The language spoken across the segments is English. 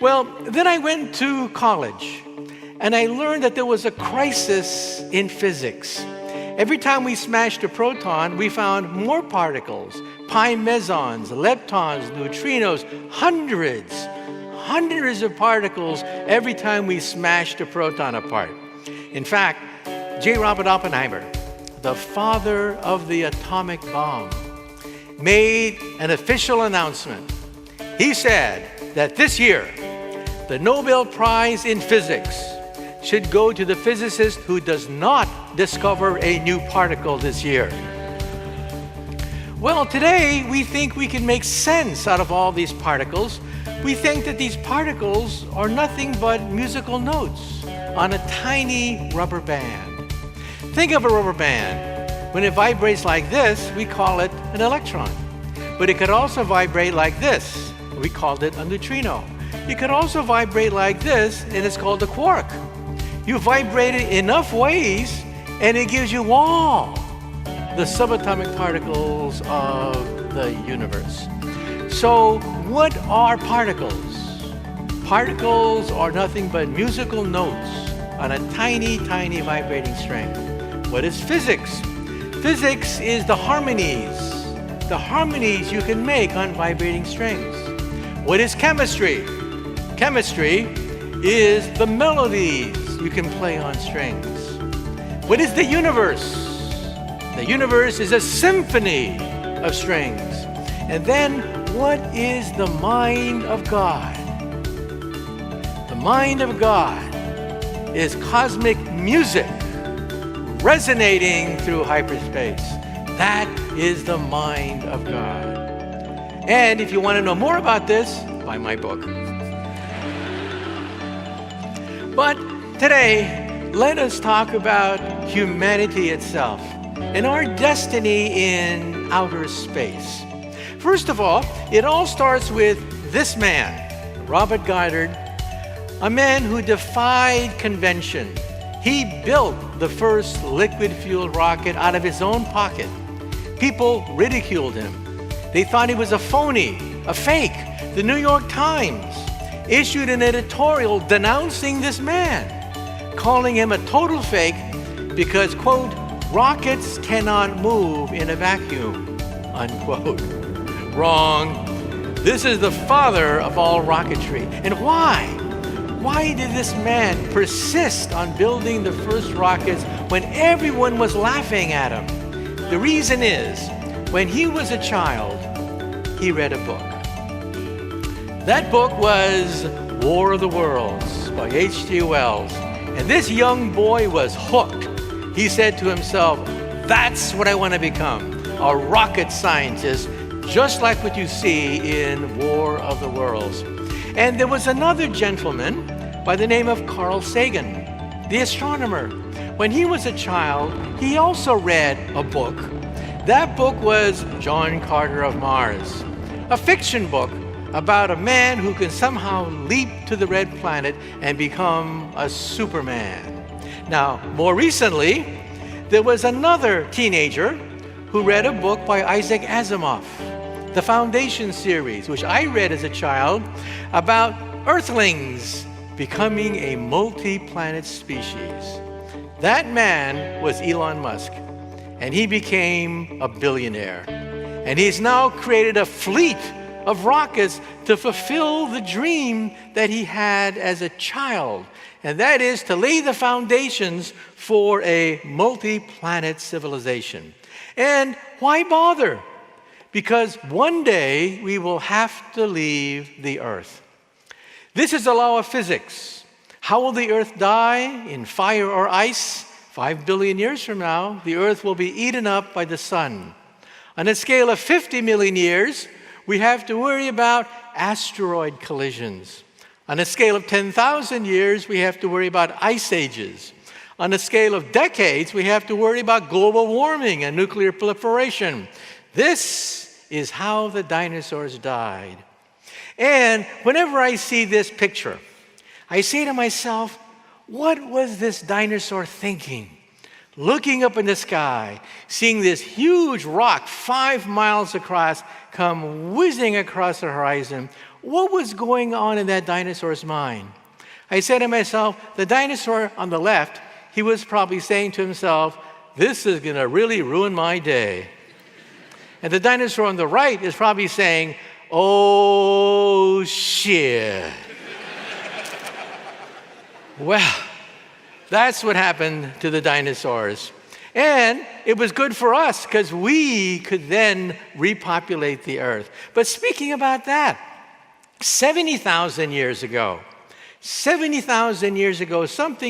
Well, then I went to college, and I learned that there was a crisis in physics. Every time we smashed a proton, we found more particles, pi mesons, leptons, neutrinos, hundreds of particles every time we smashed a proton apart. In fact, J. Robert Oppenheimer, the father of the atomic bomb, made an official announcement. He said that this year, the Nobel Prize in Physics should go to the physicist who does not discover a new particle this year. Well, today we think we can make sense out of all these particles. We think that these particles are nothing but musical notes on a tiny rubber band. Think of a rubber band. When it vibrates like this, we call it an electron. But it could also vibrate like this. We called it a neutrino. It could also vibrate like this, and it's called a quark. You vibrate it enough ways, and it gives you all the subatomic particles of the universe. So, what are particles? Particles are nothing but musical notes on a tiny vibrating string. What is physics? Physics is the harmonies you can make on vibrating strings. What is chemistry? Chemistry is the melodies you can play on strings. What is the universe? The universe is a symphony of strings. And then, what is the mind of God? The mind of God is cosmic music resonating through hyperspace. That is the mind of God. And if you want to know more about this, buy my book. But today, let us talk about humanity itself and our destiny in outer space. First of all, it all starts with this man, Robert Goddard, a man who defied convention. He built the first liquid-fueled rocket out of his own pocket. People ridiculed him. They thought he was a phony, a fake. The New York Times issued an editorial denouncing this man, calling him a total fake because, quote, rockets cannot move in a vacuum, unquote. Wrong. This is the father of all rocketry. And why? Why did this man persist on building the first rockets when everyone was laughing at him? The reason is, when he was a child, he read a book. That book was War of the Worlds by H.G. Wells. And this young boy was hooked. He said to himself, that's what I want to become, a rocket scientist, just like what you see in War of the Worlds. And there was another gentleman by the name of Carl Sagan, the astronomer. When he was a child, he also read a book. That book was John Carter of Mars, a fiction book about a man who can somehow leap to the red planet and become a Superman. Now, more recently, there was another teenager who read a book by Isaac Asimov, the Foundation series, which I read as a child, about Earthlings becoming a multi-planet species. That man was Elon Musk, and he became a billionaire. And he's now created a fleet of rockets to fulfill the dream that he had as a child, and that is to lay the foundations for a multi-planet civilization. And why bother? Because one day we will have to leave the Earth. This is the law of physics. How will the Earth die? In fire or ice? 5 billion years from now, the Earth will be eaten up by the sun. On a scale of 50 million years, we have to worry about asteroid collisions. On a scale of 10,000 years, we have to worry about ice ages. On a scale of decades, we have to worry about global warming and nuclear proliferation. This is how the dinosaurs died. And whenever I see this picture, I say to myself, what was this dinosaur thinking? Looking up in the sky, seeing this huge rock 5 miles across come whizzing across the horizon. What was going on in that dinosaur's mind? I said to myself, the dinosaur on the left, he was probably saying to himself, this is going to really ruin my day. And the dinosaur on the right is probably saying, oh, shit. Well, that's what happened to the dinosaurs. And it was good for us because we could then repopulate the earth. But speaking about that, 70,000 years ago, something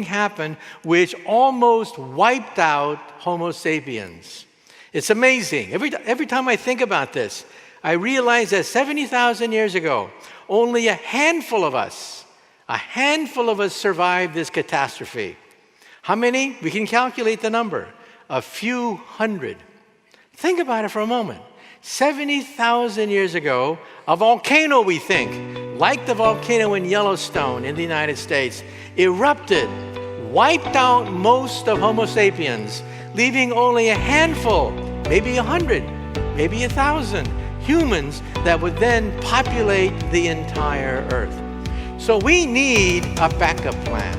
happened which almost wiped out Homo sapiens. It's amazing. Every time I think about this, I realize that 70,000 years ago, only a handful of us survived this catastrophe. How many? We can calculate the number. A few hundred. Think about it for a moment. 70,000 years ago, a volcano, we think, like the volcano in Yellowstone in the United States, erupted, wiped out most of Homo sapiens, leaving only a handful, maybe 100, maybe 1,000 humans that would then populate the entire earth. So we need a backup plan.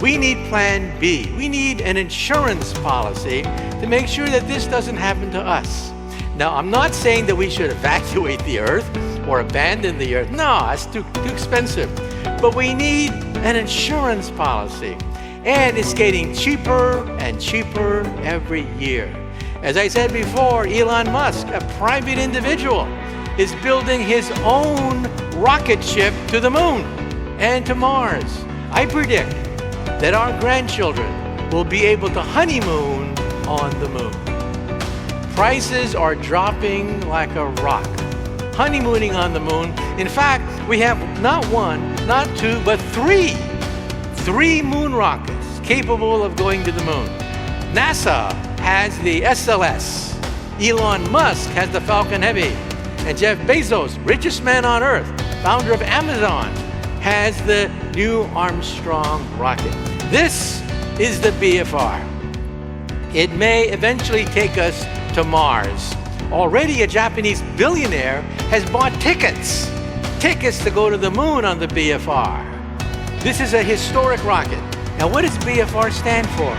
We need plan B. We need an insurance policy to make sure that this doesn't happen to us. Now, I'm not saying that we should evacuate the earth or abandon the earth. No, that's too expensive. But we need an insurance policy. And it's getting cheaper and cheaper every year. As I said before, Elon Musk, a private individual, is building his own rocket ship to the moon and to Mars. I predict that our grandchildren will be able to honeymoon on the moon. Prices are dropping like a rock. Honeymooning on the moon. In fact, we have not one, not two, but three moon rockets capable of going to the moon. NASA has the SLS. Elon Musk has the Falcon Heavy. And Jeff Bezos, richest man on earth, founder of Amazon, has the New Armstrong rocket. This is the BFR. It may eventually take us to Mars. Already a Japanese billionaire has bought tickets to go to the moon on the BFR. This is a historic rocket. Now what does BFR stand for?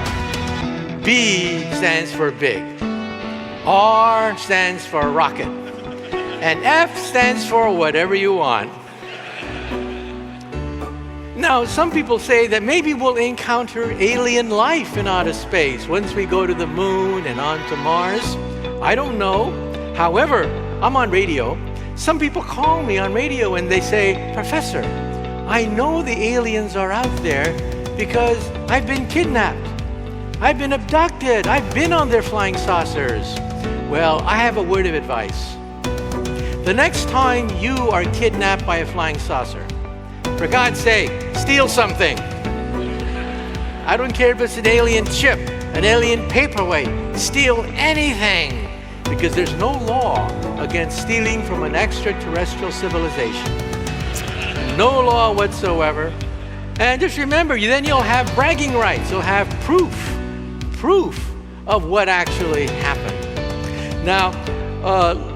B stands for big. R stands for rocket. And F stands for whatever you want. Now, some people say that maybe we'll encounter alien life in outer space once we go to the moon and on to Mars. I don't know. However, I'm on radio. Some people call me on radio and they say, Professor, I know the aliens are out there because I've been kidnapped. I've been abducted. I've been on their flying saucers. Well, I have a word of advice. The next time you are kidnapped by a flying saucer, for God's sake, steal something. I don't care if it's an alien chip, an alien paperweight. Steal anything, because there's no law against stealing from an extraterrestrial civilization. No law whatsoever. And just remember, you'll have bragging rights. You'll have proof of what actually happened. Now,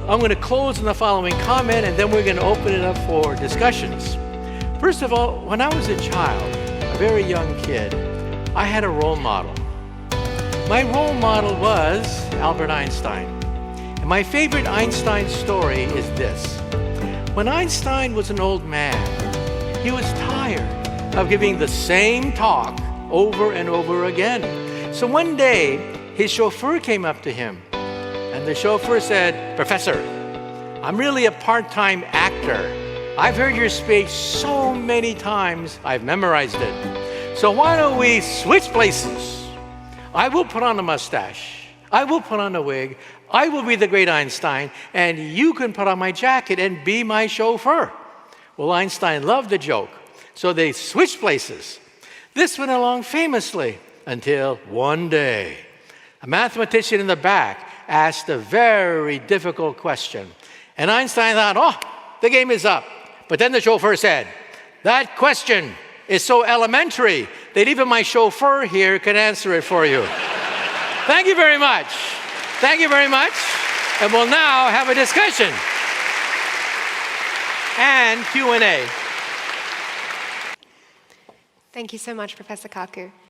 I'm going to close in the following comment, and then we're going to open it up for discussions. First of all, when I was a child, a very young kid, I had a role model. My role model was Albert Einstein. And my favorite Einstein story is this. When Einstein was an old man, he was tired of giving the same talk over and over again. So one day, his chauffeur came up to him, and the chauffeur said, Professor, I'm really a part-time actor. I've heard your speech so many times, I've memorized it. So why don't we switch places? I will put on a mustache. I will put on a wig. I will be the great Einstein, and you can put on my jacket and be my chauffeur. Well, Einstein loved the joke, so they switched places. This went along famously until one day, a mathematician in the back asked a very difficult question. And Einstein thought, oh, the game is up. But then the chauffeur said, that question is so elementary that even my chauffeur here can answer it for you. Thank you very much. Thank you very much. And we'll now have a discussion. and Q&A. Thank you so much, Professor Kaku.